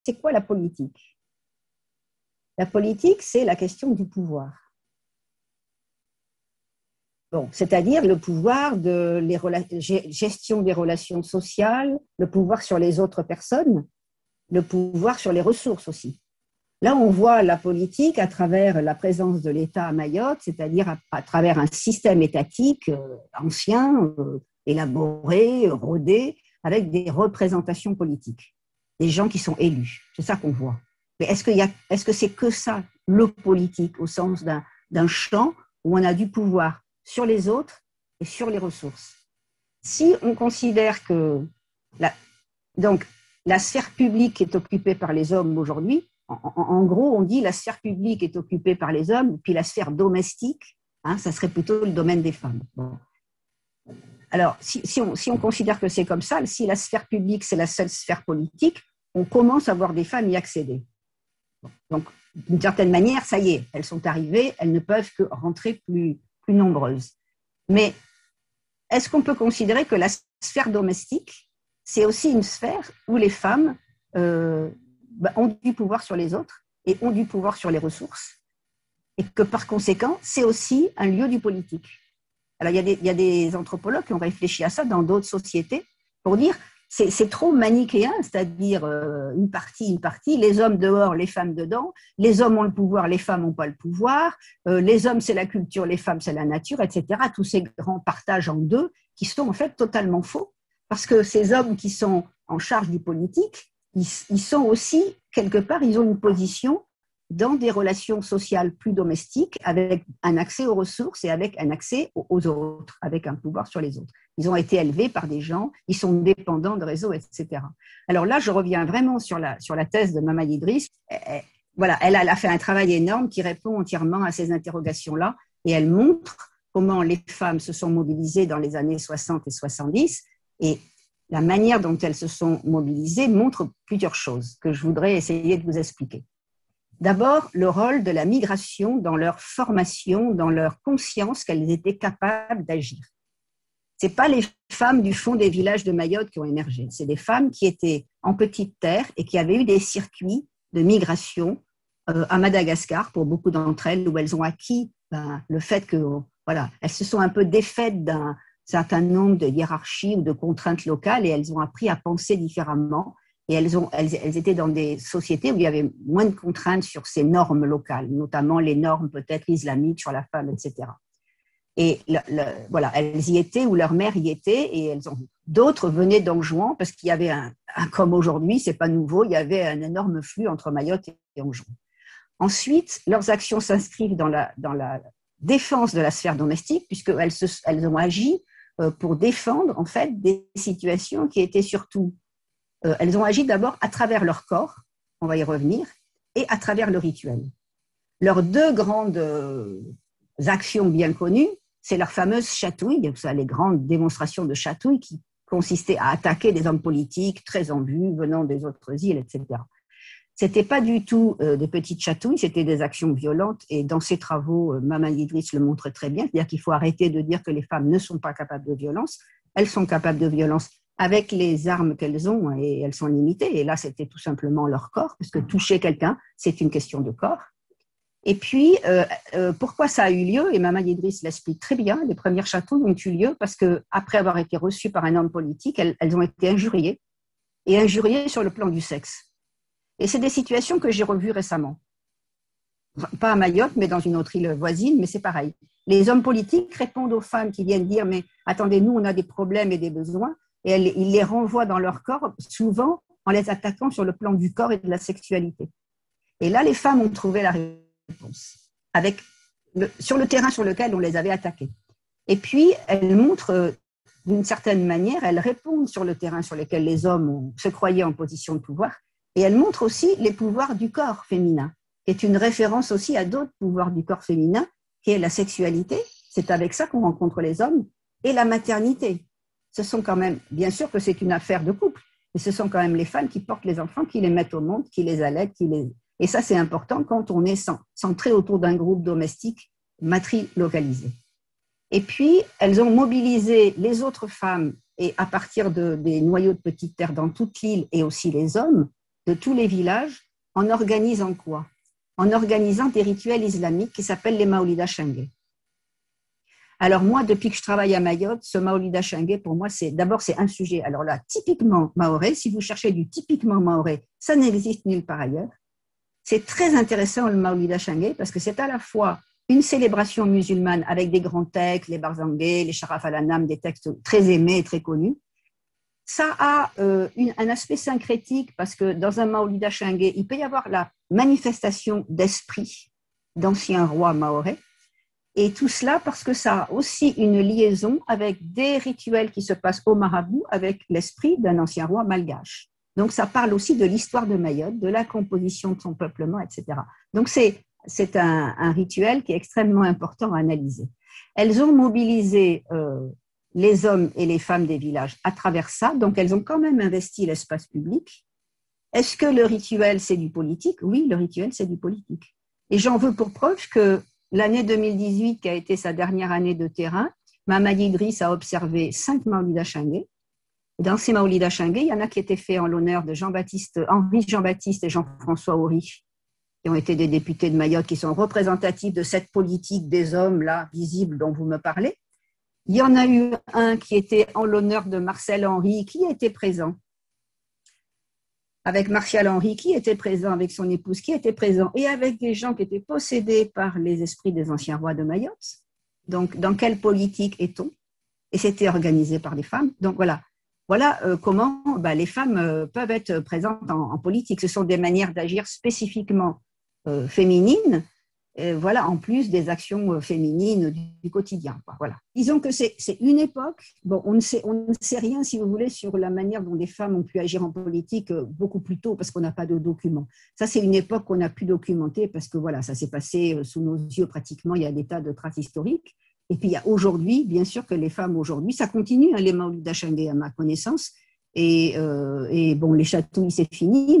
c'est quoi la politique? La politique, c'est la question du pouvoir. Bon, c'est-à-dire le pouvoir de gestion des relations sociales, le pouvoir sur les autres personnes, le pouvoir sur les ressources aussi. Là, on voit la politique à travers la présence de l'État à Mayotte, c'est-à-dire à travers un système étatique ancien, élaboré, rodé, avec des représentations politiques, des gens qui sont élus. C'est ça qu'on voit. Mais est-ce que c'est que ça, le politique, au sens d'un champ où on a du pouvoir sur les autres et sur les ressources? Si on considère que la sphère publique est occupée par les hommes aujourd'hui, en gros, on dit la sphère publique est occupée par les hommes, puis la sphère domestique, ça serait plutôt le domaine des femmes. Bon. Alors, si on considère que c'est comme ça, si la sphère publique, c'est la seule sphère politique, on commence à voir des femmes y accéder. Donc, d'une certaine manière, ça y est, elles sont arrivées, elles ne peuvent que rentrer plus nombreuses. Mais est-ce qu'on peut considérer que la sphère domestique, c'est aussi une sphère où les femmes ont du pouvoir sur les autres et ont du pouvoir sur les ressources, et que par conséquent, c'est aussi un lieu du politique? Alors, il y a des anthropologues qui ont réfléchi à ça dans d'autres sociétés pour dire c'est trop manichéen, c'est-à-dire une partie, les hommes dehors, les femmes dedans, les hommes ont le pouvoir, les femmes n'ont pas le pouvoir, les hommes c'est la culture, les femmes c'est la nature, etc. Tous ces grands partages en deux qui sont en fait totalement faux, parce que ces hommes qui sont en charge du politique, ils sont aussi, quelque part, ils ont une position dans des relations sociales plus domestiques, avec un accès aux ressources et avec un accès aux autres, avec un pouvoir sur les autres. Ils ont été élevés par des gens, ils sont dépendants de réseaux, etc. Alors là, je reviens vraiment sur la thèse de Mama Idriss. Voilà, elle a fait un travail énorme qui répond entièrement à ces interrogations-là, et elle montre comment les femmes se sont mobilisées dans les années 60 et 70, et la manière dont elles se sont mobilisées montre plusieurs choses que je voudrais essayer de vous expliquer. D'abord, le rôle de la migration dans leur formation, dans leur conscience qu'elles étaient capables d'agir. Ce n'est pas les femmes du fond des villages de Mayotte qui ont émergé, c'est des femmes qui étaient en petite terre et qui avaient eu des circuits de migration à Madagascar, pour beaucoup d'entre elles, où elles ont acquis le fait que, voilà, elles se sont un peu défaites d'un certain nombre de hiérarchies ou de contraintes locales, et elles ont appris à penser différemment. Et elles étaient dans des sociétés où il y avait moins de contraintes sur ces normes locales, notamment les normes peut-être islamiques sur la femme, etc. Et voilà, elles y étaient, ou leur mère y était, et d'autres venaient d'Anjouan, parce qu'il y avait comme aujourd'hui, c'est pas nouveau, il y avait un énorme flux entre Mayotte et Anjouan. Ensuite, leurs actions s'inscrivent dans la défense de la sphère domestique, puisqu'elles ont agi pour défendre en fait des situations qui étaient surtout elles ont agi d'abord à travers leur corps, on va y revenir, et à travers le rituel. Leurs deux grandes actions bien connues, c'est leur fameuse chatouille, les grandes démonstrations de chatouille qui consistaient à attaquer des hommes politiques très en vue, venant des autres îles, etc. Ce n'était pas du tout des petites chatouilles, c'était des actions violentes, et dans ses travaux, Mama Idriss le montre très bien, c'est-à-dire qu'il faut arrêter de dire que les femmes ne sont pas capables de violence, elles sont capables de violence avec les armes qu'elles ont, et elles sont limitées. Et là, c'était tout simplement leur corps, parce que toucher quelqu'un, c'est une question de corps. Et puis, pourquoi ça a eu lieu? Et Mama Idriss l'explique très bien. Les premières chatouilles ont eu lieu parce qu'après avoir été reçues par un homme politique, elles ont été injuriées, et injuriées sur le plan du sexe. Et c'est des situations que j'ai revues récemment. Pas à Mayotte, mais dans une autre île voisine, mais c'est pareil. Les hommes politiques répondent aux femmes qui viennent dire « mais attendez, nous, on a des problèmes et des besoins », et ils les renvoient dans leur corps, souvent en les attaquant sur le plan du corps et de la sexualité. Et là, les femmes ont trouvé la réponse, sur le terrain sur lequel on les avait attaquées. Et puis, elles montrent, d'une certaine manière, elles répondent sur le terrain sur lequel les hommes se croyaient en position de pouvoir, et elles montrent aussi les pouvoirs du corps féminin, qui est une référence aussi à d'autres pouvoirs du corps féminin, qui est la sexualité, c'est avec ça qu'on rencontre les hommes, et la maternité. Ce sont quand même, bien sûr que c'est une affaire de couple, mais ce sont quand même les femmes qui portent les enfants, qui les mettent au monde, qui les allaitent, et ça c'est important quand on est centré autour d'un groupe domestique matrilocalisé. Et puis, elles ont mobilisé les autres femmes, et à partir des noyaux de petites terres dans toute l'île, et aussi les hommes, de tous les villages en organisant quoi? En organisant des rituels islamiques qui s'appellent les Maoulidas Chengué. Alors moi, depuis que je travaille à Mayotte, ce Maoulida Chengué, pour moi, c'est un sujet. Alors là, typiquement mahorais, si vous cherchez du typiquement mahorais, ça n'existe nulle part ailleurs. C'est très intéressant le Maoulida Chengué parce que c'est à la fois une célébration musulmane avec des grands textes, les barzangués, les sharaf al-anam, des textes très aimés et très connus. Ça a un aspect syncrétique parce que dans un Maoulida Chengué, il peut y avoir la manifestation d'esprit d'anciens rois mahorais. Et tout cela parce que ça a aussi une liaison avec des rituels qui se passent au marabout avec l'esprit d'un ancien roi malgache. Donc ça parle aussi de l'histoire de Mayotte, de la composition de son peuplement, etc. Donc c'est un rituel qui est extrêmement important à analyser. Elles ont mobilisé les hommes et les femmes des villages à travers ça, donc elles ont quand même investi l'espace public. Est-ce que le rituel, c'est du politique? Oui, le rituel, c'est du politique. Et j'en veux pour preuve que l'année 2018, qui a été sa dernière année de terrain, Mamad Idriss a observé 5 Maoulidas Chengué. Dans ces Maoulidas Chengué, il y en a qui étaient faits en l'honneur de Henri Jean-Baptiste et Jean-François Horry, qui ont été des députés de Mayotte, qui sont représentatifs de cette politique des hommes, là, visible, dont vous me parlez. Il y en a eu un qui était en l'honneur de Marcel Henry, qui était présent. Avec Martial Henry, qui était présent, avec son épouse, qui était présent, et avec des gens qui étaient possédés par les esprits des anciens rois de Mayotte. Donc, dans quelle politique est-on? Et c'était organisé par des femmes. Donc, voilà comment les femmes peuvent être présentes en politique. Ce sont des manières d'agir spécifiquement féminines, voilà, en plus des actions féminines du quotidien. Voilà. Disons que c'est une époque, bon, on ne sait rien, si vous voulez, sur la manière dont les femmes ont pu agir en politique beaucoup plus tôt, parce qu'on n'a pas de documents. Ça, c'est une époque qu'on a pu documenter, parce que voilà, ça s'est passé sous nos yeux pratiquement, il y a des tas de traces historiques. Et puis il y a aujourd'hui, bien sûr que les femmes aujourd'hui, ça continue, hein, les Maoulidas Chengué à ma connaissance, et bon, les chatouilles, c'est fini,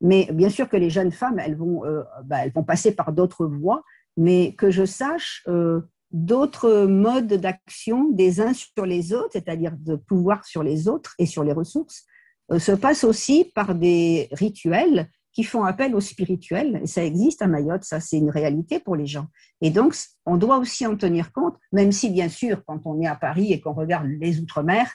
mais bien sûr que les jeunes femmes, elles vont passer par d'autres voies, mais que je sache, d'autres modes d'action des uns sur les autres, c'est-à-dire de pouvoir sur les autres et sur les ressources, se passent aussi par des rituels qui font appel au spirituel. Et ça existe à Mayotte, ça c'est une réalité pour les gens. Et donc, on doit aussi en tenir compte, même si bien sûr, quand on est à Paris et qu'on regarde les Outre-mer,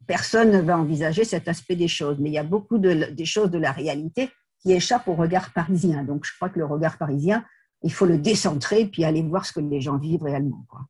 personne ne va envisager cet aspect des choses. Mais il y a beaucoup des choses de la réalité qui échappent au regard parisien. Donc, je crois que le regard parisien, il faut le décentrer puis aller voir ce que les gens vivent réellement, quoi.